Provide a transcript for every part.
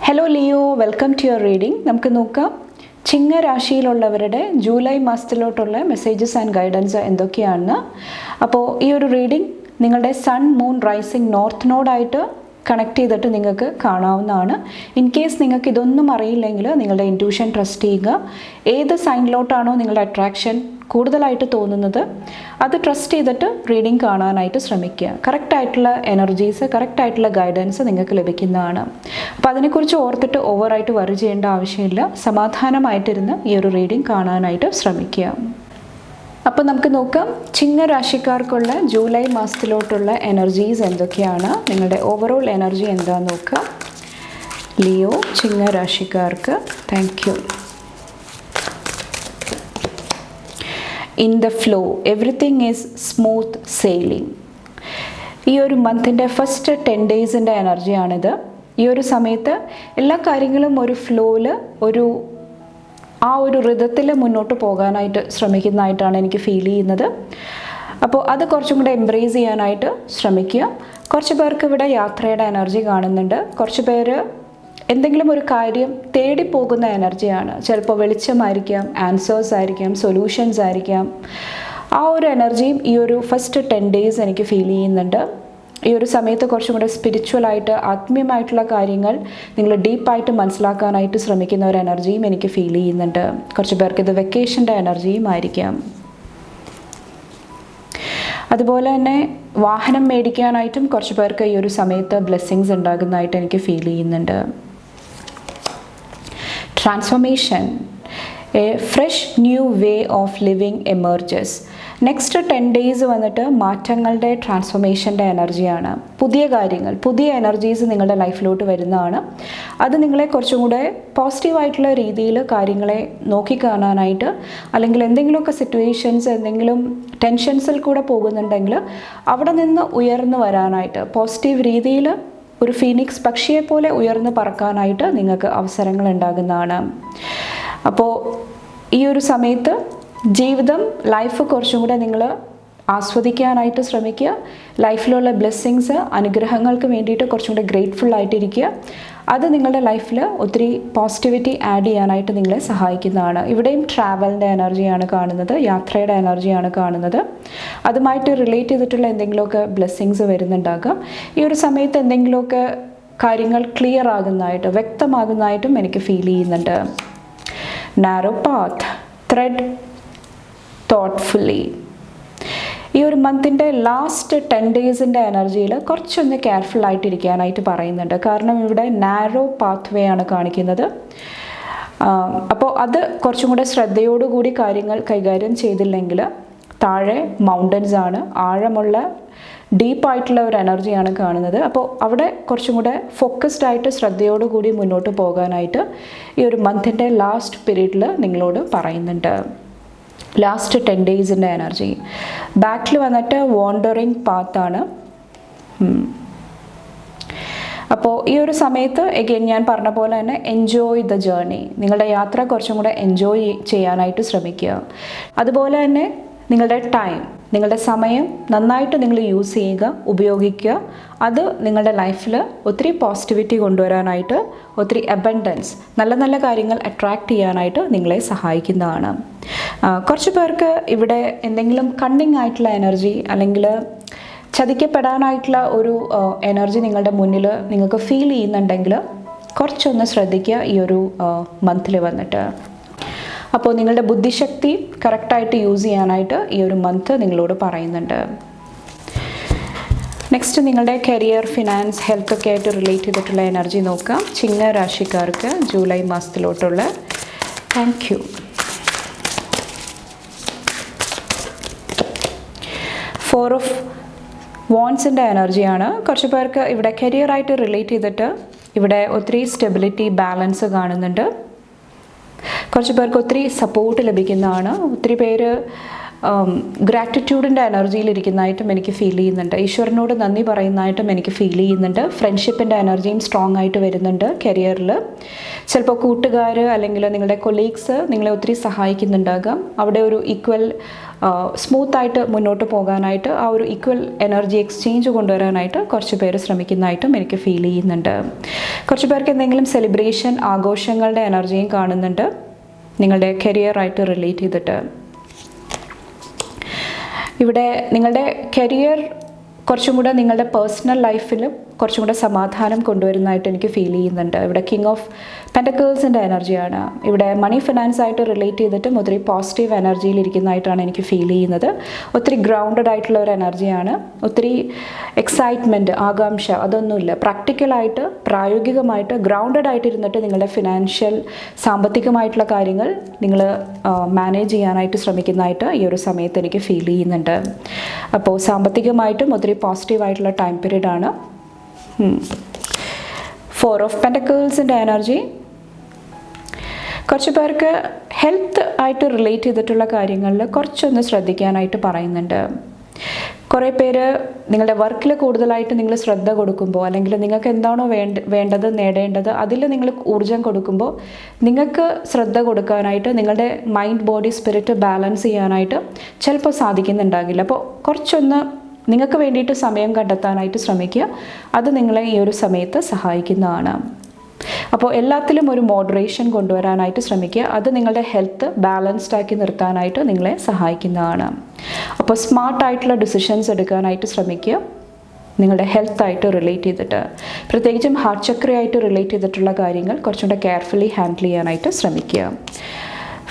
Hello Leo, welcome to your reading. നമുക്ക് നോക്കാം ചിങ്ങ രാശിയിലുള്ളവരുടെ ജൂലൈ മാസത്തിലോട്ടുള്ള മെസ്സേജസ് ആൻഡ് ഗൈഡൻസ് എന്തൊക്കെയാണെന്ന്. അപ്പോൾ ഈ ഒരു റീഡിംഗ് നിങ്ങളുടെ സൺ മൂൺ റൈസിങ് നോർത്ത് നോഡായിട്ട് കണക്ട് ചെയ്തിട്ട് നിങ്ങൾക്ക് കാണാവുന്നതാണ്. ഇൻ കേസ് നിങ്ങൾക്ക് ഇതൊന്നും അറിയില്ലെങ്കിൽ നിങ്ങളുടെ ഇൻറ്റ്യൂഷൻ ട്രസ്റ്റ് ചെയ്യുക. ഏത് സൈനിലോട്ടാണോ നിങ്ങളുടെ അട്രാക്ഷൻ കൂടുതലായിട്ട് തോന്നുന്നത് അത് ട്രസ്റ്റ് ചെയ്തിട്ട് റീഡിംഗ് കാണാനായിട്ട് ശ്രമിക്കുക. കറക്റ്റായിട്ടുള്ള എനർജീസ്, കറക്റ്റായിട്ടുള്ള ഗൈഡൻസ് നിങ്ങൾക്ക് ലഭിക്കുന്നതാണ്. അപ്പോൾ അതിനെക്കുറിച്ച് ഓർത്തിട്ട് ഓവറായിട്ട് വറി ചെയ്യേണ്ട ആവശ്യമില്ല. സമാധാനമായിട്ടിരുന്ന് ഈ ഒരു റീഡിംഗ് കാണാനായിട്ട് ശ്രമിക്കുക. അപ്പോൾ നമുക്ക് നോക്കാം ചിങ്ങ രാശിക്കാർക്കുള്ള ജൂലൈ മാസത്തിലോട്ടുള്ള എനർജീസ് എന്തൊക്കെയാണ്, നിങ്ങളുടെ ഓവറോൾ എനർജി എന്താണെന്ന് നോക്കാം. ലിയോ, ചിങ്ങ രാശിക്കാർക്ക് thank you. In the flow everything is smooth sailing. ഈ ഒരു മന്തിൻ്റെ ഫസ്റ്റ് 10 ഡേയ്സിൻ്റെ എനർജിയാണിത്. ഈ ഒരു സമയത്ത് എല്ലാ കാര്യങ്ങളും ഒരു ഫ്ലോയിൽ, ആ ഒരു ഋതത്തിൽ മുന്നോട്ട് പോകാനായിട്ട് ശ്രമിക്കുന്നതായിട്ടാണ് എനിക്ക് ഫീൽ ചെയ്യുന്നത്. അപ്പോൾ അത് കുറച്ചും കൂടെ എംബ്രേസ് ചെയ്യാനായിട്ട് ശ്രമിക്കുക. കുറച്ച് പേർക്ക് ഇവിടെ യാത്രയുടെ എനർജി കാണുന്നുണ്ട്. കുറച്ച് പേര് എന്തെങ്കിലും ഒരു കാര്യം തേടി പോകുന്ന എനർജിയാണ്. ചിലപ്പോൾ വെളിച്ചമായിരിക്കാം, ആൻസേഴ്സ് ആയിരിക്കാം, സൊല്യൂഷൻസ് ആയിരിക്കാം. ആ ഒരു എനർജിയും ഈ ഒരു ഫസ്റ്റ് 10 ഡേയ്സ് എനിക്ക് ഫീൽ ചെയ്യുന്നുണ്ട്. ഈ ഒരു സമയത്ത് കുറച്ചും കൂടെ സ്പിരിച്വലായിട്ട്, ആത്മീയമായിട്ടുള്ള കാര്യങ്ങൾ നിങ്ങൾ ഡീപ്പായിട്ട് മനസ്സിലാക്കാനായിട്ട് ശ്രമിക്കുന്ന ഒരു എനർജിയും എനിക്ക് ഫീൽ ചെയ്യുന്നുണ്ട്. കുറച്ച് പേർക്ക് ഇത് വെക്കേഷൻ്റെ എനർജിയും ആയിരിക്കാം. അതുപോലെ തന്നെ വാഹനം മേടിക്കാനായിട്ടും കുറച്ച് പേർക്ക് ഈ ഒരു സമയത്ത് ബ്ലെസ്സിങ്സ് ഉണ്ടാകുന്നതായിട്ട് എനിക്ക് ഫീൽ ചെയ്യുന്നുണ്ട്. Transformation, A fresh new way of living emerges. Next 10 days വന്നിട്ട് മാറ്റങ്ങളുടെ, ട്രാൻസ്ഫോർമേഷൻ്റെ എനർജിയാണ്. പുതിയ കാര്യങ്ങൾ, പുതിയ എനർജീസ് നിങ്ങളുടെ ലൈഫിലോട്ട് വരുന്നതാണ്. അത് നിങ്ങളെ കുറച്ചും കൂടെ പോസിറ്റീവായിട്ടുള്ള രീതിയിൽ കാര്യങ്ങളെ നോക്കിക്കാണാനായിട്ട്, അല്ലെങ്കിൽ എന്തെങ്കിലുമൊക്കെ സിറ്റുവേഷൻസ്, എന്തെങ്കിലും ടെൻഷൻസിൽ കൂടെ പോകുന്നുണ്ടെങ്കിൽ അവിടെ നിന്ന് ഉയർന്നു വരാനായിട്ട്, പോസിറ്റീവ് രീതിയിൽ ഒരു ഫീനിക്സ് പക്ഷിയെ പോലെ ഉയർന്നു പറക്കാനായിട്ട് നിങ്ങൾക്ക് അവസരങ്ങൾ ഉണ്ടാകുന്നതാണ്. അപ്പോൾ ഈ ഒരു സമയത്ത് ജീവിതം, ലൈഫ് കുറച്ചും കൂടെ നിങ്ങൾ ആസ്വദിക്കാനായിട്ട് ശ്രമിക്കുക. ലൈഫിലുള്ള ബ്ലെസ്സിങ്സ്, അനുഗ്രഹങ്ങൾക്ക് വേണ്ടിയിട്ട് കുറച്ചും കൂടെ ഗ്രേറ്റ്ഫുൾ ആയിട്ടിരിക്കുക. അത് നിങ്ങളുടെ ലൈഫിൽ ഒത്തിരി പോസിറ്റിവിറ്റി ആഡ് ചെയ്യാനായിട്ട് നിങ്ങളെ സഹായിക്കുന്നതാണ്. ഇവിടെയും ട്രാവലിൻ്റെ എനർജിയാണ് കാണുന്നത്, യാത്രയുടെ എനർജിയാണ് കാണുന്നത്. അതുമായിട്ട് റിലേറ്റ് ചെയ്തിട്ടുള്ള എന്തെങ്കിലുമൊക്കെ ബ്ലെസ്സിങ്സ് വരുന്നുണ്ടാകാം. ഈ ഒരു സമയത്ത് എന്തെങ്കിലുമൊക്കെ കാര്യങ്ങൾ ക്ലിയർ ആകുന്നതായിട്ട്, വ്യക്തമാകുന്നതായിട്ടും എനിക്ക് ഫീൽ ചെയ്യുന്നുണ്ട്. Narrow path, thread തോട്ട്ഫുള്ളി. ഈ ഒരു മന്തിൻ്റെ ലാസ്റ്റ് 10 ഡേയ്സിൻ്റെ എനർജിയിൽ കുറച്ചൊന്ന് കെയർഫുൾ ആയിട്ടിരിക്കാനായിട്ട് പറയുന്നുണ്ട്. കാരണം ഇവിടെ നാരോ പാത്ത് വേ ആണ് കാണിക്കുന്നത്. അപ്പോൾ അത് കുറച്ചും കൂടെ ശ്രദ്ധയോടുകൂടി കാര്യങ്ങൾ കൈകാര്യം ചെയ്തില്ലെങ്കിൽ താഴെ മൗണ്ടൻസ് ആണ്, ആഴമുള്ള ഡീപ്പായിട്ടുള്ള ഒരു എനർജിയാണ് കാണുന്നത്. അപ്പോൾ അവിടെ കുറച്ചും കൂടെ ഫോക്കസ്ഡ് ആയിട്ട് ശ്രദ്ധയോടുകൂടി മുന്നോട്ട് പോകാനായിട്ട് ഈ ഒരു മന്തിൻ്റെ ലാസ്റ്റ് പീരീഡിൽ നിങ്ങളോട് പറയുന്നുണ്ട്. ലാസ്റ്റ് 10 ഡേയ്സിൻ്റെ എനർജി. ബാക്കിൽ വന്നിട്ട് വാണ്ടറിങ് പാത്താണ്. അപ്പോൾ ഈ ഒരു സമയത്ത് എഗെയിൻ ഞാൻ പറഞ്ഞ പോലെ തന്നെ എൻജോയ് ദ ജേർണി. നിങ്ങളുടെ യാത്ര കുറച്ചും കൂടെ എൻജോയ് ചെയ്യാനായിട്ട് ശ്രമിക്കുക. അതുപോലെ തന്നെ നിങ്ങളുടെ ടൈം, നിങ്ങളുടെ സമയം നന്നായിട്ട് നിങ്ങൾ യൂസ് ചെയ്യുക, ഉപയോഗിക്കുക. അത് നിങ്ങളുടെ ലൈഫിൽ ഒത്തിരി പോസിറ്റിവിറ്റി കൊണ്ടുവരാനായിട്ട്, ഒത്തിരി അബണ്ടൻസ്, നല്ല നല്ല കാര്യങ്ങൾ അട്രാക്റ്റ് ചെയ്യാനായിട്ട് നിങ്ങളെ സഹായിക്കുന്നതാണ്. കുറച്ച് പേർക്ക് ഇവിടെ എന്തെങ്കിലും കണ്ണിങ് ആയിട്ടുള്ള എനർജി, അല്ലെങ്കിൽ ചതിക്കപ്പെടാനായിട്ടുള്ള ഒരു എനർജി നിങ്ങളുടെ മുന്നിൽ നിങ്ങൾക്ക് ഫീൽ ചെയ്യുന്നുണ്ടെങ്കിൽ കുറച്ചൊന്ന് ശ്രദ്ധിക്കുക ഈ ഒരു മന്തിൽ വന്നിട്ട്. അപ്പോൾ നിങ്ങളുടെ ബുദ്ധിശക്തി കറക്റ്റായിട്ട് യൂസ് ചെയ്യാനായിട്ട് ഈ ഒരു മന്ത് നിങ്ങളോട് പറയുന്നുണ്ട്. നെക്സ്റ്റ് നിങ്ങളുടെ കരിയർ, ഫിനാൻസ്, ഹെൽത്ത് ഒക്കെ ആയിട്ട് റിലേറ്റ് ചെയ്തിട്ടുള്ള എനർജി നോക്കാം. ചിങ്ങ രാശിക്കാർക്ക് ജൂലൈ മാസത്തിലോട്ടുള്ള താങ്ക് യു. ഫോർ ഓഫ് വോൺസിൻ്റെ എനർജിയാണ്. കുറച്ച് പേർക്ക് ഇവിടെ കരിയറായിട്ട് റിലേറ്റ് ചെയ്തിട്ട് ഇവിടെ ഒത്തിരി സ്റ്റെബിലിറ്റി, ബാലൻസ് കാണുന്നുണ്ട്. കുറച്ച് പേർക്ക് ഒത്തിരി സപ്പോർട്ട് ലഭിക്കുന്നതാണ്. ഒത്തിരി പേര് ഗ്രാറ്റിറ്റ്യൂഡിൻ്റെ എനർജിയിലിരിക്കുന്നതായിട്ടും എനിക്ക് ഫീൽ ചെയ്യുന്നുണ്ട്. ഈശ്വരനോട് നന്ദി പറയുന്നതായിട്ടും എനിക്ക് ഫീൽ ചെയ്യുന്നുണ്ട്. ഫ്രണ്ട്ഷിപ്പിൻ്റെ എനർജിയും സ്ട്രോങ് ആയിട്ട് വരുന്നുണ്ട് കരിയറിൽ. ചിലപ്പോൾ കൂട്ടുകാർ അല്ലെങ്കിൽ നിങ്ങളുടെ കൊളീഗ്സ് നിങ്ങളെ ഒത്തിരി സഹായിക്കുന്നുണ്ടാകാം. അവിടെ ഒരു ഈക്വൽ സ്മൂത്തായിട്ട് മുന്നോട്ട് പോകാനായിട്ട് ആ ഒരു ഈക്വൽ എനർജി എക്സ്ചേഞ്ച് കൊണ്ടുവരാനായിട്ട് കുറച്ച് പേര് ശ്രമിക്കുന്നതായിട്ടും എനിക്ക് ഫീൽ ചെയ്യുന്നുണ്ട്. കുറച്ച് പേർക്ക് എന്തെങ്കിലും സെലിബ്രേഷൻ ആഘോഷങ്ങളുടെ എനർജിയും കാണുന്നുണ്ട് നിങ്ങളുടെ കരിയറായിട്ട് റിലേറ്റ് ചെയ്തിട്ട്. ഇവിടെ നിങ്ങളുടെ കരിയർ കുറച്ചും കൂടെ നിങ്ങളുടെ പേഴ്സണൽ ലൈഫിൽ കുറച്ചും കൂടെ സമാധാനം കൊണ്ടുവരുന്നതായിട്ട് എനിക്ക് ഫീൽ ചെയ്യുന്നുണ്ട്. ഇവിടെ കിങ് ഓഫ് പെൻറ്റക്കിൾസിൻ്റെ എനർജിയാണ്. ഇവിടെ മണി ഫിനാൻസ് ആയിട്ട് റിലേറ്റ് ചെയ്തിട്ടും ഒത്തിരി പോസിറ്റീവ് എനർജിയിൽ ഇരിക്കുന്നതായിട്ടാണ് എനിക്ക് ഫീൽ ചെയ്യുന്നത്. ഒത്തിരി ഗ്രൗണ്ടഡ് ആയിട്ടുള്ള ഒരു എനർജിയാണ്. ഒത്തിരി എക്സൈറ്റ്മെൻറ്റ്, ആകാംക്ഷ അതൊന്നുമില്ല. പ്രാക്ടിക്കലായിട്ട് പ്രായോഗികമായിട്ട് ഗ്രൗണ്ടഡ് ആയിട്ടിരുന്നിട്ട് നിങ്ങളുടെ ഫിനാൻഷ്യൽ സാമ്പത്തികമായിട്ടുള്ള കാര്യങ്ങൾ നിങ്ങൾ മാനേജ് ചെയ്യാനായിട്ട് ശ്രമിക്കുന്നതായിട്ട് ഈ ഒരു സമയത്ത് എനിക്ക് ഫീൽ ചെയ്യുന്നുണ്ട്. അപ്പോൾ സാമ്പത്തികമായിട്ടും ഒത്തിരി പോസിറ്റീവായിട്ടുള്ള ടൈം പീരീഡാണ്. 4 ഓഫ് പെൻറ്റക്കിൾസിൻ്റെ എനർജി കുറച്ച് പേർക്ക് ഹെൽത്ത് ആയിട്ട് റിലേറ്റ് ചെയ്തിട്ടുള്ള കാര്യങ്ങളിൽ കുറച്ചൊന്ന് ശ്രദ്ധിക്കാനായിട്ട് പറയുന്നുണ്ട്. കുറേ പേര് നിങ്ങളുടെ വർക്കിൽ കൂടുതലായിട്ട് നിങ്ങൾ ശ്രദ്ധ കൊടുക്കുമ്പോൾ, അല്ലെങ്കിൽ നിങ്ങൾക്ക് എന്താണോ വേണ്ടത് നേടേണ്ടത് അതിൽ നിങ്ങൾ ഊർജം കൊടുക്കുമ്പോൾ നിങ്ങൾക്ക് ശ്രദ്ധ കൊടുക്കാനായിട്ട്, നിങ്ങളുടെ മൈൻഡ് ബോഡി സ്പിരിറ്റ് ബാലൻസ് ചെയ്യാനായിട്ട് ചിലപ്പോൾ സാധിക്കുന്നുണ്ടാകില്ല. അപ്പോൾ കുറച്ചൊന്ന് നിങ്ങൾക്ക് വേണ്ടിയിട്ട് സമയം കണ്ടെത്താനായിട്ട് ശ്രമിക്കുക. അത് നിങ്ങളെ ഈ ഒരു സമയത്ത് സഹായിക്കുന്നതാണ്. അപ്പോൾ എല്ലാത്തിലും ഒരു മോഡറേഷൻ കൊണ്ടുവരാനായിട്ട് ശ്രമിക്കുക. അത് നിങ്ങളുടെ ഹെൽത്ത് ബാലൻസ്ഡ് ആക്കി നിർത്താനായിട്ട് നിങ്ങളെ സഹായിക്കുന്നതാണ്. അപ്പോൾ സ്മാർട്ടായിട്ടുള്ള ഡിസിഷൻസ് എടുക്കാനായിട്ട് ശ്രമിക്കുക നിങ്ങളുടെ ഹെൽത്തായിട്ട് റിലേറ്റ് ചെയ്തിട്ട്. പ്രത്യേകിച്ചും ഹാർട്ട് ചക്രയായിട്ട് റിലേറ്റ് ചെയ്തിട്ടുള്ള കാര്യങ്ങൾ കുറച്ചുകൂടെ കെയർഫുള്ളി ഹാൻഡിൽ ചെയ്യാനായിട്ട് ശ്രമിക്കുക.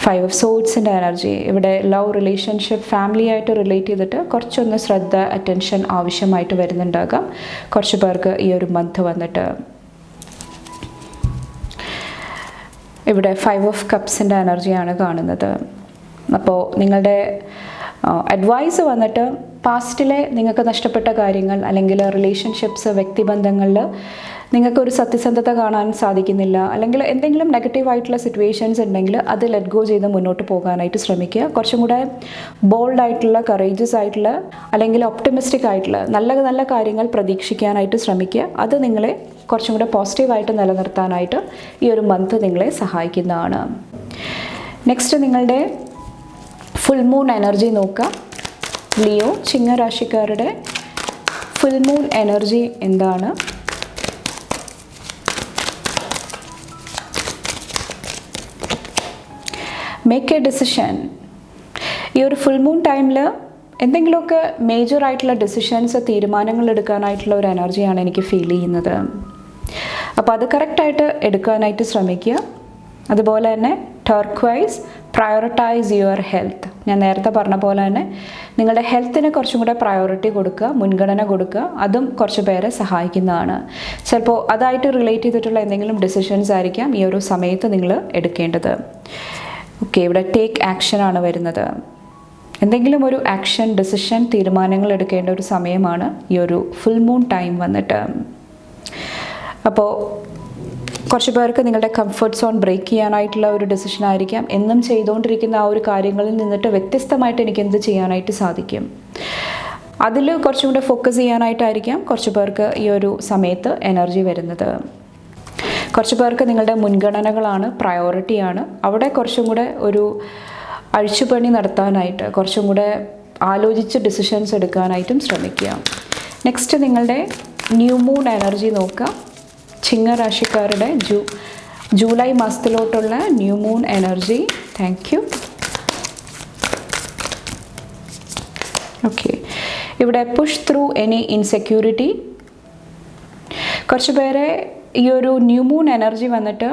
5 ഓഫ് സോഡ്സിൻ്റെ എനർജി ഇവിടെ ലവ്, റിലേഷൻഷിപ്പ്, ഫാമിലി ആയിട്ട് റിലേറ്റ് ചെയ്തിട്ട് കുറച്ചൊന്ന് ശ്രദ്ധ, അറ്റൻഷൻ ആവശ്യമായിട്ട് വരുന്നുണ്ടാകാം കുറച്ച് പേർക്ക് ഈ ഒരു മന്ത് വന്നിട്ട്. ഇവിടെ 5 ഓഫ് കപ്സിൻ്റെ എനർജിയാണ് കാണുന്നത്. അപ്പോൾ നിങ്ങളുടെ അഡ്വൈസ് വന്നിട്ട് പാസ്റ്റിലെ നിങ്ങൾക്ക് നഷ്ടപ്പെട്ട കാര്യങ്ങൾ, അല്ലെങ്കിൽ റിലേഷൻഷിപ്സ്, വ്യക്തിബന്ധങ്ങളിൽ നിങ്ങൾക്കൊരു സത്യസന്ധത കാണാൻ സാധിക്കുന്നില്ല, അല്ലെങ്കിൽ എന്തെങ്കിലും നെഗറ്റീവായിട്ടുള്ള സിറ്റുവേഷൻസ് ഉണ്ടെങ്കിൽ അത് ലെറ്റ് ഗോ ചെയ്ത് മുന്നോട്ട് പോകാനായിട്ട് ശ്രമിക്കുക. കുറച്ചും കൂടെ ബോൾഡായിട്ടുള്ള, കറേജസ് ആയിട്ടുള്ള, അല്ലെങ്കിൽ ഒപ്റ്റിമിസ്റ്റിക് ആയിട്ടുള്ള നല്ല നല്ല കാര്യങ്ങൾ പ്രതീക്ഷിക്കാനായിട്ട് ശ്രമിക്കുക. അത് നിങ്ങളെ കുറച്ചും കൂടെ പോസിറ്റീവായിട്ട് നിലനിർത്താനായിട്ട് ഈ ഒരു മന്ത് നിങ്ങളെ സഹായിക്കുന്നതാണ്. നെക്സ്റ്റ് നിങ്ങളുടെ ഫുൾ മൂൺ എനർജി നോക്കാം. ലിയോ, ചിങ്ങരാശിക്കാരുടെ ഫുൾ മൂൺ എനർജി എന്താണ്? Make A decision. ഈ ഒരു ഫുൾ മൂൺ ടൈമിൽ എന്തെങ്കിലുമൊക്കെ മേജറായിട്ടുള്ള ഡിസിഷൻസ്, തീരുമാനങ്ങൾ എടുക്കാനായിട്ടുള്ള ഒരു എനർജിയാണ് എനിക്ക് ഫീൽ ചെയ്യുന്നത്. അപ്പോൾ അത് കറക്റ്റായിട്ട് എടുക്കാനായിട്ട് ശ്രമിക്കുക. അതുപോലെ തന്നെ ടർക്വൈസ്, പ്രയോറിറ്റൈസ് യുവർ ഹെൽത്ത്. ഞാൻ നേരത്തെ പറഞ്ഞ പോലെ തന്നെ നിങ്ങളുടെ ഹെൽത്തിന് കുറച്ചും കൂടെ പ്രയോറിറ്റി കൊടുക്കുക, മുൻഗണന കൊടുക്കുക. അതും കുറച്ച് പേരെ സഹായിക്കുന്നതാണ്. ചിലപ്പോൾ അതായിട്ട് റിലേറ്റ് ചെയ്തിട്ടുള്ള എന്തെങ്കിലും ഡിസിഷൻസ് ആയിരിക്കാം ഈ ഒരു സമയത്ത് നിങ്ങൾ എടുക്കേണ്ടത്. ഓക്കെ, ഇവിടെ ടേക്ക് ആക്ഷനാണ് വരുന്നത്. എന്തെങ്കിലും ഒരു ആക്ഷൻ, ഡിസിഷൻ, തീരുമാനങ്ങൾ എടുക്കേണ്ട ഒരു സമയമാണ് ഈ ഒരു ഫുൾ മൂൺ ടൈം വന്നിട്ട്. അപ്പോൾ കുറച്ച് പേർക്ക് നിങ്ങളുടെ കംഫർട്ട് സോൺ ബ്രേക്ക് ചെയ്യാനായിട്ടുള്ള ഒരു ഡിസിഷൻ ആയിരിക്കാം. എന്നും ചെയ്തുകൊണ്ടിരിക്കുന്ന ആ ഒരു കാര്യങ്ങളിൽ നിന്നിട്ട് വ്യത്യസ്തമായിട്ട് എനിക്ക് എന്ത് ചെയ്യാനായിട്ട് സാധിക്കും, അതിൽ കുറച്ചും കൂടെ ഫോക്കസ് ചെയ്യാനായിട്ടായിരിക്കാം കുറച്ച് പേർക്ക് ഈ ഒരു സമയത്ത് എനർജി വരുന്നത്. കുറച്ച് പേർക്ക് നിങ്ങളുടെ മുൻഗണനകളാണ്, പ്രയോറിറ്റിയാണ്. അവിടെ കുറച്ചും കൂടെ ഒരു അഴിച്ചുപണി നടത്താനായിട്ട്, കുറച്ചും കൂടെ ആലോചിച്ച് ഡിസിഷൻസ് എടുക്കാനായിട്ടും ശ്രമിക്കുക. നെക്സ്റ്റ് നിങ്ങളുടെ ന്യൂ മൂൺ എനർജി നോക്കാം. ചിങ്ങരാശിക്കാരുടെ ജൂലൈ മാസത്തിലോട്ടുള്ള new moon energy. Thank you. Okay, ഇവിടെ പുഷ് ത്രൂ എനി ഇൻസെക്യൂരിറ്റി. കുറച്ച് പേരെ ഈ ഒരു ന്യൂ മൂൺ എനർജി വന്നിട്ട്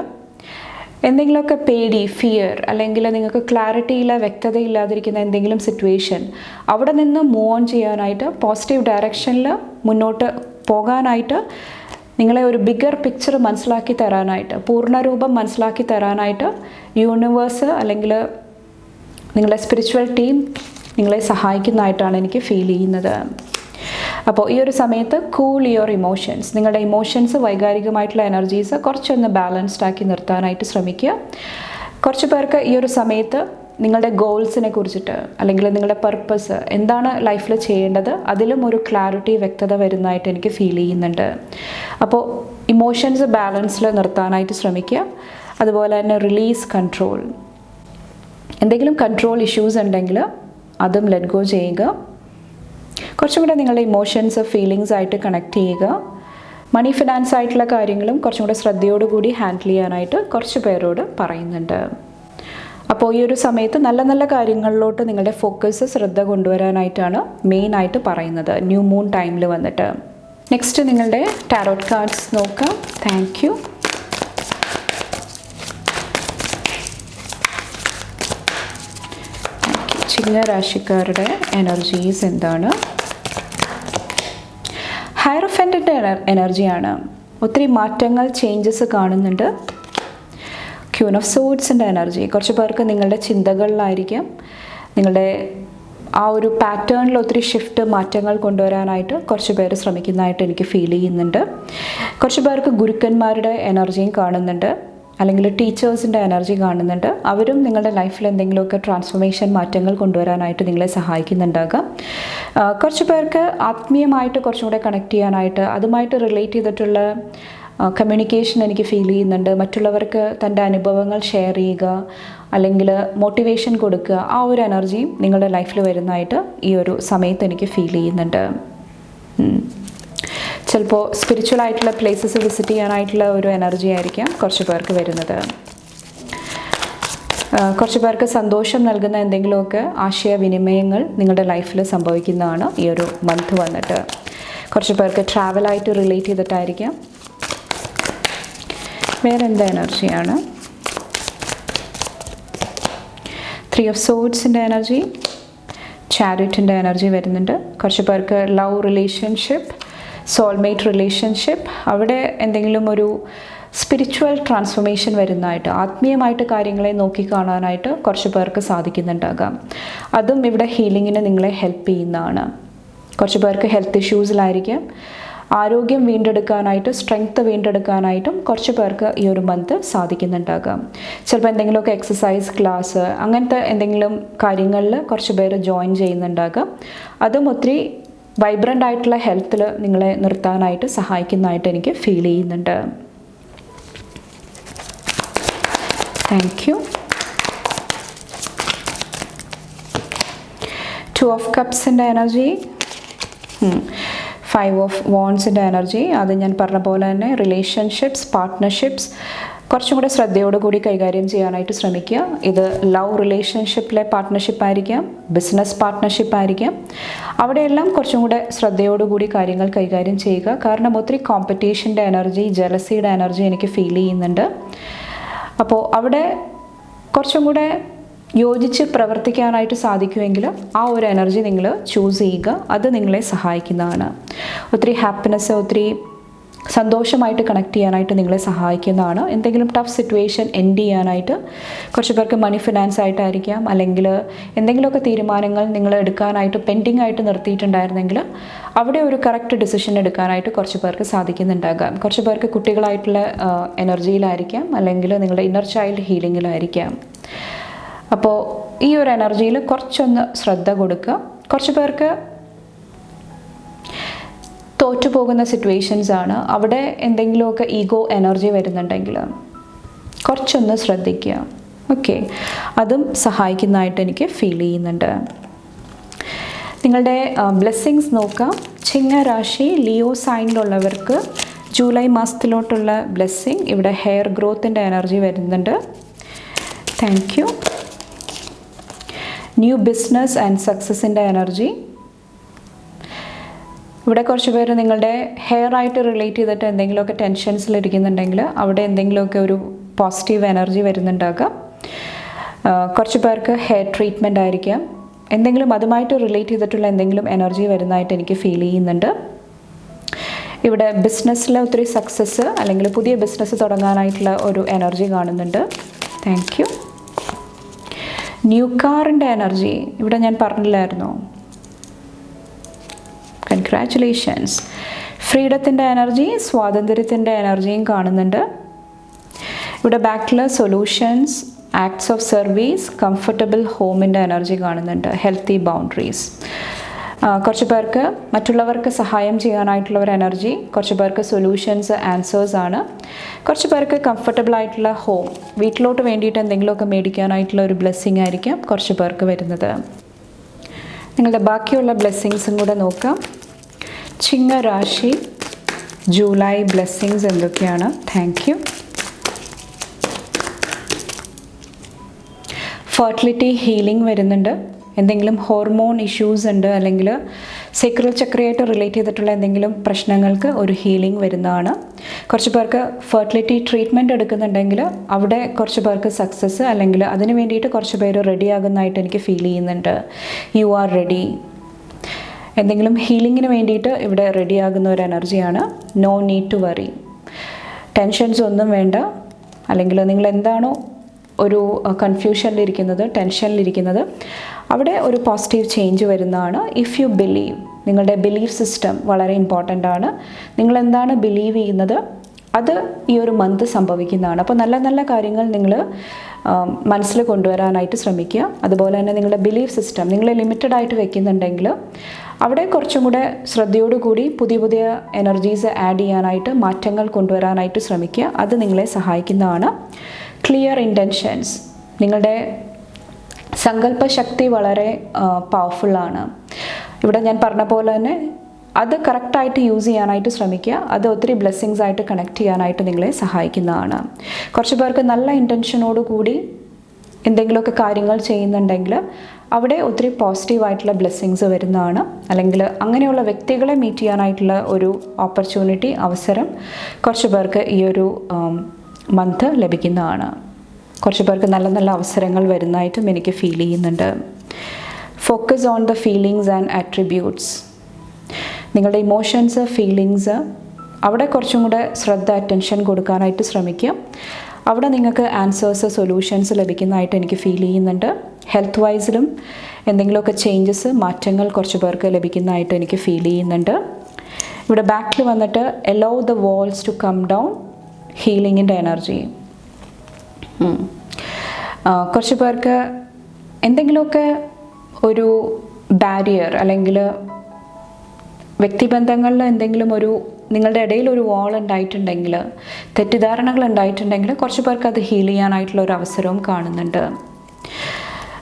എന്തെങ്കിലുമൊക്കെ പേടി, ഫിയർ, അല്ലെങ്കിൽ നിങ്ങൾക്ക് ക്ലാരിറ്റിയില്ല, വ്യക്തതയില്ലാതിരിക്കുന്ന എന്തെങ്കിലും സിറ്റുവേഷൻ, അവിടെ നിന്ന് മൂവ് ഓൺ ചെയ്യാനായിട്ട്, പോസിറ്റീവ് ഡയറക്ഷനിൽ മുന്നോട്ട് പോകാനായിട്ട്, നിങ്ങളെ ഒരു ബിഗർ പിക്ചർ മനസ്സിലാക്കി തരാനായിട്ട്, പൂർണ്ണരൂപം മനസ്സിലാക്കി തരാനായിട്ട് യൂണിവേഴ്സ് അല്ലെങ്കിൽ നിങ്ങളുടെ സ്പിരിച്വൽ ടീം നിങ്ങളെ സഹായിക്കുന്നതായിട്ടാണ് എനിക്ക് ഫീൽ ചെയ്യുന്നത്. അപ്പോൾ ഈ ഒരു സമയത്ത് കൂൾ യുവർ ഇമോഷൻസ്. നിങ്ങളുടെ ഇമോഷൻസ്, വൈകാരികമായിട്ടുള്ള എനർജീസ് കുറച്ചൊന്ന് ബാലൻസ്ഡ് ആക്കി നിർത്താനായിട്ട് ശ്രമിക്കുക. കുറച്ച് പേർക്ക് ഈ ഒരു സമയത്ത് നിങ്ങളുടെ ഗോൾസിനെ കുറിച്ചിട്ട്, അല്ലെങ്കിൽ നിങ്ങളുടെ പർപ്പസ് എന്താണ് ലൈഫിൽ ചെയ്യേണ്ടത്, അതിലും ഒരു ക്ലാരിറ്റി, വ്യക്തത വരുന്നതായിട്ട് എനിക്ക് ഫീൽ ചെയ്യുന്നുണ്ട്. അപ്പോൾ ഇമോഷൻസ് ബാലൻസിൽ നിർത്താനായിട്ട് ശ്രമിക്കുക. അതുപോലെ തന്നെ റിലീസ് കൺട്രോൾ. എന്തെങ്കിലും കൺട്രോൾ ഇഷ്യൂസ് ഉണ്ടെങ്കിൽ അതും ലെറ്റ് ഗോ ചെയ്യുക. കുറച്ചും കൂടെ നിങ്ങളുടെ ഇമോഷൻസ് ഫീലിങ്സ് ആയിട്ട് കണക്ട് ചെയ്യുക. മണി ഫിനാൻസ് ആയിട്ടുള്ള കാര്യങ്ങളും കുറച്ചും കൂടെ ശ്രദ്ധയോടുകൂടി ഹാൻഡിൽ ചെയ്യാനായിട്ട് കുറച്ച് പേരോട് പറയുന്നുണ്ട്. അപ്പോൾ ഈ ഒരു സമയത്ത് നല്ല നല്ല കാര്യങ്ങളിലോട്ട് നിങ്ങളുടെ ഫോക്കസ് ശ്രദ്ധ കൊണ്ടുവരാനായിട്ടാണ് മെയിനായിട്ട് പറയുന്നത് ന്യൂ മൂൺ ടൈമിൽ വന്നിട്ട്. നെക്സ്റ്റ് നിങ്ങളുടെ ടാരോട്ട് കാർഡ്സ് നോക്കാം. Thank you. ചിങ്ങ രാശിക്കാരുടെ എനർജീസ് എന്താണ്? ഹയറോഫൻ്റിൻ്റെ എനർജിയാണ്. ഒത്തിരി മാറ്റങ്ങൾ, ചേഞ്ചസ് കാണുന്നുണ്ട്. ക്യൂൻ ഓഫ് സോഡ്സിൻ്റെ എനർജി. കുറച്ച് പേർക്ക് നിങ്ങളുടെ ചിന്തകളിലായിരിക്കാം, നിങ്ങളുടെ ആ ഒരു പാറ്റേണിൽ ഒത്തിരി ഷിഫ്റ്റ്, മാറ്റങ്ങൾ കൊണ്ടുവരാനായിട്ട് കുറച്ച് പേര് ശ്രമിക്കുന്നതായിട്ട് എനിക്ക് ഫീൽ ചെയ്യുന്നുണ്ട്. കുറച്ച് പേർക്ക് ഗുരുക്കന്മാരുടെ എനർജിയും കാണുന്നുണ്ട്, അല്ലെങ്കിൽ ടീച്ചേഴ്സിൻ്റെ എനർജി കാണുന്നുണ്ട്. അവരും നിങ്ങളുടെ ലൈഫിൽ എന്തെങ്കിലുമൊക്കെ ട്രാൻസ്ഫോർമേഷൻ, മാറ്റങ്ങൾ കൊണ്ടുവരാനായിട്ട് നിങ്ങളെ സഹായിക്കുന്നുണ്ടാകാം. കുറച്ച് പേർക്ക് ആത്മീയമായിട്ട് കുറച്ചും കൂടെ കണക്ട് ചെയ്യാനായിട്ട്, അതുമായിട്ട് റിലേറ്റ് ചെയ്തിട്ടുള്ള കമ്മ്യൂണിക്കേഷൻ എനിക്ക് ഫീൽ ചെയ്യുന്നുണ്ട്. മറ്റുള്ളവർക്ക് തൻ്റെ അനുഭവങ്ങൾ ഷെയർ ചെയ്യുക, അല്ലെങ്കിൽ മോട്ടിവേഷൻ കൊടുക്കുക, ആ ഒരു എനർജിയും നിങ്ങളുടെ ലൈഫിൽ വരുന്നതായിട്ട് ഈ ഒരു സമയത്ത് എനിക്ക് ഫീൽ ചെയ്യുന്നുണ്ട്. ചിലപ്പോൾ സ്പിരിച്വൽ ആയിട്ടുള്ള പ്ലേസസ് വിസിറ്റ് ചെയ്യാനായിട്ടുള്ള ഒരു എനർജി ആയിരിക്കാം കുറച്ച് പേർക്ക് വരുന്നത്. കുറച്ച് പേർക്ക് സന്തോഷം നൽകുന്ന എന്തെങ്കിലുമൊക്കെ ആശയവിനിമയങ്ങൾ നിങ്ങളുടെ ലൈഫിൽ സംഭവിക്കുന്നതാണ് ഈ ഒരു മന്ത് വന്നിട്ട്. കുറച്ച് പേർക്ക് ട്രാവലായിട്ട് റിലേറ്റ് ചെയ്തിട്ടായിരിക്കാം. വേറെ എന്താ എനർജിയാണ്? 3 ഓഫ് സോഡ്സിൻ്റെ എനർജി, ചാരിറ്റിൻ്റെ എനർജി വരുന്നുണ്ട്. കുറച്ച് പേർക്ക് ലവ് റിലേഷൻഷിപ്പ്, സോൾമേറ്റ് റിലേഷൻഷിപ്പ്, അവിടെ എന്തെങ്കിലും ഒരു സ്പിരിച്വൽ ട്രാൻസ്ഫോർമേഷൻ വരുന്നതായിട്ട്, ആത്മീയമായിട്ട് കാര്യങ്ങളെ നോക്കിക്കാണാനായിട്ട് കുറച്ച് പേർക്ക് സാധിക്കുന്നുണ്ടാകാം. അതും ഇവിടെ ഹീലിങ്ങിന് നിങ്ങളെ ഹെൽപ്പ് ചെയ്യുന്നതാണ്. കുറച്ച് പേർക്ക് ഹെൽത്ത് ഇഷ്യൂസിലായിരിക്കാം. ആരോഗ്യം വീണ്ടെടുക്കാനായിട്ട്, സ്ട്രെങ്ത്ത് വീണ്ടെടുക്കാനായിട്ടും കുറച്ച് പേർക്ക് ഈ ഒരു മന്ത് സാധിക്കുന്നുണ്ടാകാം. ചിലപ്പോൾ എന്തെങ്കിലുമൊക്കെ എക്സസൈസ് ക്ലാസ്, അങ്ങനത്തെ എന്തെങ്കിലും കാര്യങ്ങളിൽ കുറച്ച് പേര് ജോയിൻ ചെയ്യുന്നുണ്ടാകാം. അതും ഒത്തിരി വൈബ്രൻ്റ് ആയിട്ടുള്ള ഹെൽത്തിൽ നിങ്ങളെ നിർത്താനായിട്ട് സഹായിക്കുന്നതായിട്ട് എനിക്ക് ഫീൽ ചെയ്യുന്നുണ്ട്. Thank you. 2 ഓഫ് കപ്സിൻ്റെ എനർജി, 5 ഓഫ് വോൺസിൻ്റെ എനർജി. അത് ഞാൻ പറഞ്ഞ പോലെ തന്നെ റിലേഷൻഷിപ്സ്, പാർട്ട്ണർഷിപ്സ് കുറച്ചും കൂടെ ശ്രദ്ധയോടുകൂടി കൈകാര്യം ചെയ്യാനായിട്ട് ശ്രമിക്കുക. ഇത് ലവ് റിലേഷൻഷിപ്പിലെ പാർട്ട്ണർഷിപ്പ് ആയിരിക്കാം, ബിസിനസ് പാർട്ട്ണർഷിപ്പ് ആയിരിക്കാം. അവിടെയെല്ലാം കുറച്ചും കൂടെ ശ്രദ്ധയോടുകൂടി കാര്യങ്ങൾ കൈകാര്യം ചെയ്യുക. കാരണം ഒത്തിരി കോമ്പറ്റീഷൻ്റെ എനർജി, ജലസിയുടെ എനർജി എനിക്ക് ഫീൽ ചെയ്യുന്നുണ്ട്. അപ്പോൾ അവിടെ കുറച്ചും കൂടെ യോജിച്ച് പ്രവർത്തിക്കാനായിട്ട് സാധിക്കുമെങ്കിൽ ആ ഒരു എനർജി നിങ്ങൾ ചൂസ് ചെയ്യുക. അത് നിങ്ങളെ സഹായിക്കുന്നതാണ്. ഒത്തിരി ഹാപ്പിനെസ്, ഒത്തിരി സന്തോഷമായിട്ട് കണക്ട് ചെയ്യാനായിട്ട് നിങ്ങളെ സഹായിക്കുന്നതാണ്. എന്തെങ്കിലും ടഫ് സിറ്റുവേഷൻ എൻഡ് ചെയ്യാനായിട്ട് കുറച്ച് പേർക്ക് മണി ഫിനാൻസ് ആയിട്ടായിരിക്കാം, അല്ലെങ്കിൽ എന്തെങ്കിലുമൊക്കെ തീരുമാനങ്ങൾ നിങ്ങൾ എടുക്കാനായിട്ട് പെൻഡിങ് ആയിട്ട് നിർത്തിയിട്ടുണ്ടായിരുന്നെങ്കിൽ അവിടെ ഒരു കറക്റ്റ് ഡിസിഷൻ എടുക്കാനായിട്ട് കുറച്ച് പേർക്ക് സാധിക്കുന്നുണ്ടാകാം. കുറച്ച് പേർക്ക് കുട്ടികളായിട്ടുള്ള എനർജിയിലായിരിക്കാം, അല്ലെങ്കിൽ നിങ്ങളുടെ ഇന്നർ ചൈൽഡ് ഹീലിങ്ങിലായിരിക്കാം. അപ്പോൾ ഈ ഒരു എനർജിയിൽ കുറച്ചൊന്ന് ശ്രദ്ധ കൊടുക്കുക. കുറച്ച് പേർക്ക് തോറ്റുപോകുന്ന സിറ്റുവേഷൻസ് ആണ്, അവിടെ എന്തെങ്കിലുമൊക്കെ ഈഗോ എനർജി വരുന്നുണ്ടെങ്കിൽ കുറച്ചൊന്ന് ശ്രദ്ധിക്കുക. ഓക്കെ, അതും സഹായിക്കുന്നതായിട്ട് എനിക്ക് ഫീൽ ചെയ്യുന്നുണ്ട്. നിങ്ങളുടെ ബ്ലെസ്സിങ്സ് നോക്കാം. ചിങ്ങ രാശി, ലിയോ സൈനിലുള്ളവർക്ക് ജൂലൈ മാസത്തിലോട്ടുള്ള ബ്ലെസ്സിങ്. ഇവിടെ ഹെയർ ഗ്രോത്തിൻ്റെ എനർജി വരുന്നുണ്ട്. Thank you. New business and സക്സസിൻ്റെ എനർജി. ഇവിടെ കുറച്ച് പേര് നിങ്ങളുടെ ഹെയർ ആയിട്ട് റിലേറ്റ് ചെയ്തിട്ട് എന്തെങ്കിലുമൊക്കെ ടെൻഷൻസിലിരിക്കുന്നുണ്ടെങ്കിൽ അവിടെ എന്തെങ്കിലുമൊക്കെ ഒരു പോസിറ്റീവ് എനർജി വരുന്നുണ്ടാകാം. കുറച്ച് പേർക്ക് ഹെയർ ട്രീറ്റ്മെൻ്റ് ആയിരിക്കാം, എന്തെങ്കിലും അതുമായിട്ട് റിലേറ്റ് ചെയ്തിട്ടുള്ള എന്തെങ്കിലും എനർജി വരുന്നതായിട്ട് എനിക്ക് ഫീൽ ചെയ്യുന്നുണ്ട്. ഇവിടെ ബിസിനസ്സിലെ ഒത്തിരി സക്സസ്, അല്ലെങ്കിൽ പുതിയ ബിസിനസ് തുടങ്ങാനായിട്ടുള്ള ഒരു എനർജി കാണുന്നുണ്ട്. Thank you. ന്യൂ കാറിൻ്റെ എനർജി ഇവിടെ ഞാൻ പറഞ്ഞില്ലായിരുന്നോ? കൺഗ്രാറ്റുലേഷൻസ്. ഫ്രീഡത്തിൻ്റെ എനർജി, സ്വാതന്ത്ര്യത്തിൻ്റെ എനർജിയും കാണുന്നുണ്ട്. ഇവിടെ ബാക്കിൽ solutions, acts of service, comfortable ഹോമിൻ്റെ എനർജി കാണുന്നുണ്ട്. Healthy boundaries. കുറച്ച് പേർക്ക് മറ്റുള്ളവർക്ക് സഹായം ചെയ്യാനായിട്ടുള്ള ഒരു എനർജി, കുറച്ച് പേർക്ക് സൊല്യൂഷൻസ്, ആൻസേഴ്സ് ആണ്. കുറച്ച് പേർക്ക് കംഫർട്ടബിൾ ആയിട്ടുള്ള ഹോം, വീട്ടിലോട്ട് വേണ്ടിയിട്ട് എന്തെങ്കിലുമൊക്കെ മേടിക്കാനായിട്ടുള്ള ഒരു ബ്ലെസ്സിങ് ആയിരിക്കാം കുറച്ച് പേർക്ക് വരുന്നത്. നിങ്ങളുടെ ബാക്കിയുള്ള ബ്ലെസ്സിങ്സും കൂടെ നോക്കാം. ചിങ്ങ രാശി ജൂലൈ ബ്ലെസ്സിങ്സ് എന്തൊക്കെയാണ്? Thank you. ഫെർട്ടിലിറ്റി ഹീലിംഗ് വരുന്നുണ്ട്. എന്തെങ്കിലും ഹോർമോൺ ഇഷ്യൂസ് ഉണ്ട്, അല്ലെങ്കിൽ സേക്രൽ ചക്രയായിട്ട് റിലേറ്റ് ചെയ്തിട്ടുള്ള എന്തെങ്കിലും പ്രശ്നങ്ങൾക്ക് ഒരു ഹീലിംഗ് വരുന്നതാണ്. കുറച്ച് പേർക്ക് ഫെർട്ടിലിറ്റി ട്രീറ്റ്മെൻറ്റ് എടുക്കുന്നുണ്ടെങ്കിൽ അവിടെ കുറച്ച് പേർക്ക് സക്സസ്, അല്ലെങ്കിൽ അതിന് വേണ്ടിയിട്ട് കുറച്ച് പേര് റെഡി ആകുന്നതായിട്ട് എനിക്ക് ഫീൽ ചെയ്യുന്നുണ്ട്. You are ready. എന്തെങ്കിലും ഹീലിങ്ങിന് വേണ്ടിയിട്ട് ഇവിടെ റെഡി ആകുന്ന ഒരു എനർജിയാണ്. No need to worry. Tensions ഒന്നും വേണ്ട. അല്ലെങ്കിൽ നിങ്ങൾ എന്താണോ ഒരു കൺഫ്യൂഷനിലിരിക്കുന്നത്, ടെൻഷനിലിരിക്കുന്നത്, അവിടെ ഒരു പോസിറ്റീവ് ചേഞ്ച് വരുന്നതാണ്. ഇഫ് യു ബിലീവ്, നിങ്ങളുടെ ബിലീഫ് സിസ്റ്റം വളരെ ഇമ്പോർട്ടൻ്റ് ആണ്. നിങ്ങൾ എന്താണ് ബിലീവ് ചെയ്യുന്നത് അത് ഈ ഒരു മന്ത് സംഭവിക്കുന്നതാണ്. അപ്പോൾ നല്ല നല്ല കാര്യങ്ങൾ നിങ്ങൾ മനസ്സിൽ കൊണ്ടുവരാനായിട്ട് ശ്രമിക്കുക. അതുപോലെ തന്നെ നിങ്ങളുടെ ബിലീഫ് സിസ്റ്റം നിങ്ങൾ ലിമിറ്റഡ് ആയിട്ട് വെക്കുന്നുണ്ടെങ്കിൽ അവിടെ കുറച്ചും കൂടെ ശ്രദ്ധയോടുകൂടി പുതിയ പുതിയ എനർജീസ് ആഡ് ചെയ്യാനായിട്ട്, മാറ്റങ്ങൾ കൊണ്ടുവരാനായിട്ട് ശ്രമിക്കുക. അത് നിങ്ങളെ സഹായിക്കുന്നതാണ്. ക്ലിയർ ഇൻറ്റൻഷൻസ്, നിങ്ങളുടെ സങ്കല്പശക്തി വളരെ പവർഫുള്ളാണ്. ഇവിടെ ഞാൻ പറഞ്ഞ പോലെ തന്നെ അത് കറക്റ്റായിട്ട് യൂസ് ചെയ്യാനായിട്ട് ശ്രമിക്കുക. അത് ഒത്തിരി ബ്ലെസ്സിങ്സ് ആയിട്ട് കണക്ട് ചെയ്യാനായിട്ട് നിങ്ങളെ സഹായിക്കുന്നതാണ്. കുറച്ച് പേർക്ക് നല്ല ഇൻറ്റൻഷനോടുകൂടി എന്തെങ്കിലുമൊക്കെ കാര്യങ്ങൾ ചെയ്യുന്നുണ്ടെങ്കിൽ അവിടെ ഒത്തിരി പോസിറ്റീവായിട്ടുള്ള ബ്ലെസ്സിങ്സ് വരുന്നതാണ്. അല്ലെങ്കിൽ അങ്ങനെയുള്ള വ്യക്തികളെ മീറ്റ് ചെയ്യാനായിട്ടുള്ള ഒരു ഓപ്പർച്യൂണിറ്റി, അവസരം കുറച്ച് പേർക്ക് ഈ ഒരു മന്ത് ലഭിക്കുന്നതാണ്. കുറച്ച് പേർക്ക് നല്ല നല്ല അവസരങ്ങൾ വരുന്നതായിട്ടും എനിക്ക് ഫീൽ ചെയ്യുന്നുണ്ട്. Focus on the feelings and attributes. നിങ്ങളുടെ ഇമോഷൻസ്, ഫീലിങ്സ്, അവിടെ കുറച്ചും കൂടെ ശ്രദ്ധ, അറ്റൻഷൻ കൊടുക്കാനായിട്ട് ശ്രമിക്കുക. അവിടെ നിങ്ങൾക്ക് ആൻസേഴ്സ്, സൊല്യൂഷൻസ് ലഭിക്കുന്നതായിട്ട് എനിക്ക് ഫീൽ ചെയ്യുന്നുണ്ട്. ഹെൽത്ത് വൈസിലും എന്തെങ്കിലുമൊക്കെ ചേഞ്ചസ്, മാറ്റങ്ങൾ കുറച്ച് പേർക്ക് ലഭിക്കുന്നതായിട്ട് എനിക്ക് ഫീൽ ചെയ്യുന്നുണ്ട്. ഇവിടെ ബാക്കിൽ വന്നിട്ട് allow the walls to come down, ഹീലിങ്ങിൻ്റെ എനർജി. കുറച്ച് പേർക്ക് എന്തെങ്കിലുമൊക്കെ ഒരു ബാരിയർ, അല്ലെങ്കിൽ വ്യക്തിബന്ധങ്ങളിൽ എന്തെങ്കിലും ഒരു നിങ്ങളുടെ ഇടയിൽ ഒരു വാൾ ഉണ്ടായിട്ടുണ്ടെങ്കിൽ, തെറ്റിദ്ധാരണകൾ ഉണ്ടായിട്ടുണ്ടെങ്കിൽ കുറച്ച് പേർക്ക് അത് ഹീൽ ചെയ്യാനായിട്ടുള്ള ഒരു അവസരവും കാണുന്നുണ്ട്.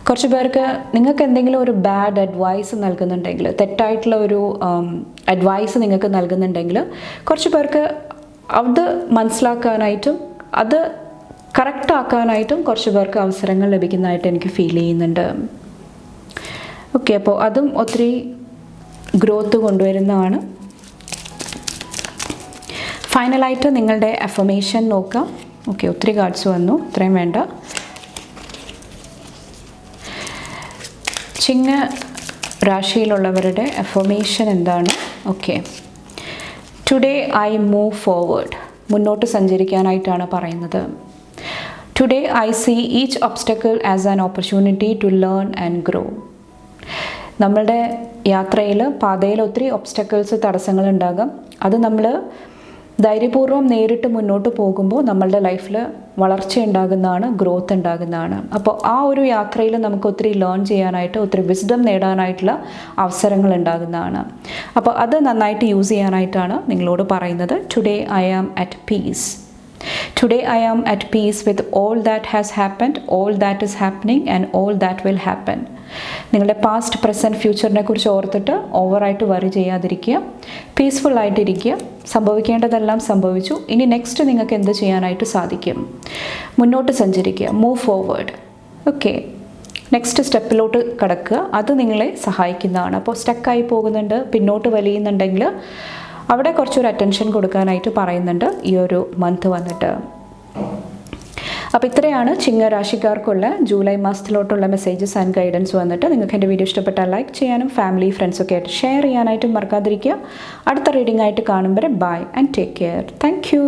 കുറച്ച് പേർക്ക് നിങ്ങൾക്ക് എന്തെങ്കിലും ഒരു ബാഡ് അഡ്വൈസ് നൽകുന്നുണ്ടെങ്കിൽ, തെറ്റായിട്ടുള്ള ഒരു അഡ്വൈസ് നിങ്ങൾക്ക് നൽകുന്നുണ്ടെങ്കിൽ കുറച്ച് പേർക്ക് അത് മനസ്സിലാക്കാനായിട്ടും അത് കറക്റ്റ് ആക്കാനായിട്ടും കുറച്ച് പേർക്ക് അവസരങ്ങൾ ലഭിക്കുന്നതായിട്ട് എനിക്ക് ഫീൽ ചെയ്യുന്നുണ്ട്. ഓക്കെ, അപ്പോൾ അതും ഒത്തിരി ഗ്രോത്ത് കൊണ്ടുവരുന്നതാണ്. ഫൈനലായിട്ട് നിങ്ങളുടെ അഫർമേഷൻ നോക്കാം. ഓക്കെ, ഒത്തിരി കാർഡ്സ് വന്നു, ഇത്രയും വേണ്ട. ചിങ്ങ രാശിയിലുള്ളവരുടെ അഫർമേഷൻ എന്താണ്? Okay, today I move forward. മുന്നോട്ട് സഞ്ചരിക്കാനായിട്ടാണ് പറയുന്നത്. Today I see each obstacle as an opportunity to learn and grow. നമ്മളുടെ യാത്രയിൽ, പാതയിൽ ഒത്തിരി ഒബ്സ്റ്റക്കിൾസ്, തടസ്സങ്ങൾ ഉണ്ടാകാം. അത് നമ്മൾ ധൈര്യപൂർവ്വം നേരിട്ട് മുന്നോട്ട് പോകുമ്പോൾ നമ്മളുടെ ലൈഫിൽ വളർച്ച ഉണ്ടാകുന്നതാണ്, ഗ്രോത്ത് ഉണ്ടാകുന്നതാണ്. അപ്പോൾ ആ ഒരു യാത്രയിൽ നമുക്ക് ഒത്തിരി ലേൺ ചെയ്യാനായിട്ട്, ഒത്തിരി വിസ്ഡം നേടാനായിട്ടുള്ള അവസരങ്ങൾ ഉണ്ടാകുന്നതാണ്. അപ്പോൾ അത് നന്നായിട്ട് യൂസ് ചെയ്യാനായിട്ടാണ് നിങ്ങളോട് പറയുന്നത്. Today I am at peace. Today I am at peace with all that has happened, all that is happening and all that will happen. നിങ്ങളുടെ പാസ്റ്റ്, പ്രസൻറ്റ്, ഫ്യൂച്ചറിനെ കുറിച്ച് ഓർത്തിട്ട് ഓവറായിട്ട് വറി ചെയ്യാതിരിക്കുക. പീസ്ഫുൾ ആയിട്ടിരിക്കുക. സംഭവിക്കേണ്ടതെല്ലാം സംഭവിച്ചു. ഇനി നെക്സ്റ്റ് നിങ്ങൾക്ക് എന്ത് ചെയ്യാനായിട്ട് സാധിക്കും? മുന്നോട്ട് സഞ്ചരിക്കുക. Move forward. ഓക്കെ, നെക്സ്റ്റ് സ്റ്റെപ്പിലോട്ട് കടക്കുക. അത് നിങ്ങളെ സഹായിക്കുന്നതാണ്. അപ്പോൾ സ്റ്റക്കായി പോകുന്നുണ്ട്, പിന്നോട്ട് വലിയുന്നുണ്ടെങ്കിൽ അവിടെ കുറച്ചൊരു അറ്റൻഷൻ കൊടുക്കാനായിട്ട് പറയുന്നുണ്ട് ഈ ഒരു മന്ത് വന്നിട്ട്. അപ്പോൾ ഇത്രയാണ് ചിങ്ങരാശിക്കാർക്കുള്ള ജൂലൈ മാസത്തിലോട്ടുള്ള മെസ്സേജസ് ആൻഡ് ഗൈഡൻസ് വന്നിട്ട്. നിങ്ങൾക്ക് എൻ്റെ വീഡിയോ ഇഷ്ടപ്പെട്ടാൽ ലൈക്ക് ചെയ്യാനും ഫാമിലി, ഫ്രണ്ട്സൊക്കെ ആയിട്ട് ഷെയർ ചെയ്യാനായിട്ടും മറക്കാതിരിക്കുക. അടുത്ത റീഡിംഗ് ആയിട്ട് കാണുമ്പോൾ bye and take care. Thank U.